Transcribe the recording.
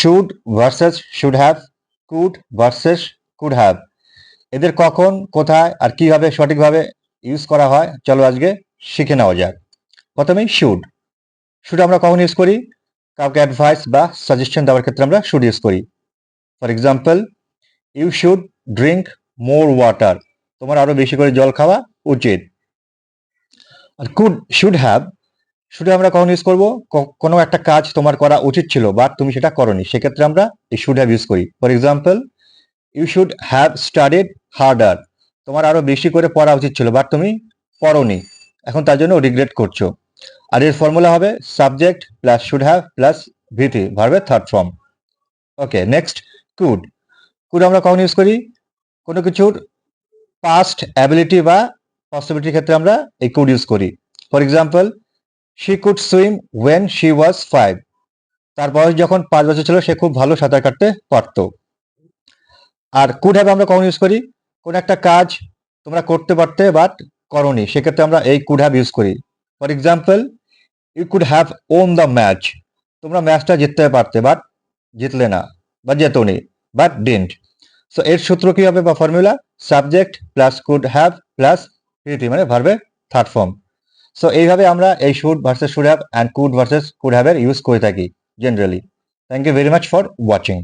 Should versus should have, could versus could have, এদের কখন, কোথায় আর কিভাবে সঠিকভাবে ইউজ করা হয় চলো আজকে শিখে নেওয়া যাক। প্রথমেই শুড। শুড আমরা কখন ইউজ করি? কাউকে অ্যাডভাইস বা সাজেশন দেওয়ার ক্ষেত্রে আমরা শুড ইউজ করি। For example, you should drink more water, তোমার আরো বেশি করে জল খাওয়া উচিত। আর কুড শুড হ্যাভ, শুড আমরা কখন ইউজ করবো? কোনো একটা কাজ তোমার করা উচিত ছিল বাট তুমি সেটা করনি, সেক্ষেত্রে আমরা এই শুড হ্যাভ ইউজ করি। For example, you should have studied harder, তোমার আরো বেশি করে পড়া উচিত ছিল বাট তুমি পড়োনি, এখন তার জন্য রিগ্রেট করছো। আর এর ফর্মুলা হবে subject plus should have plus VT, ভার্বের third form. Okay, next could. Could আমরা কখন ইউজ করি? কোনো কিছুর পাস্ট অ্যাবিলিটি বা পসিবিলিটির ক্ষেত্রে আমরা এই কুড ইউজ করি। For example, she could swim when she was 5, তার বয়স যখন 5 বছর ছিল সে খুব ভালো সাঁতার কাটতে পারতো। আর কুড হ্যাভ আমরা কখন ইউজ করি? কোন একটা কাজ তোমরা করতে পারতে বাট করনি, সেক্ষেত্রে আমরা এই কুড হ্যাভ ইউজ করি। For example, you could have won the match, তোমরা ম্যাচটা জিততে পারতে বাট জিতলে না বা জেতনি, বাট ডিডন্ট। সো এর সূত্র কি হবে বা formula? Subject plus could have plus VT, মানে ভার্বের থার্ড ফর্ম। সো এইভাবে আমরা এই should versus should have and could versus could have এর ইউজ করে থাকি generally. Thank you very much for watching.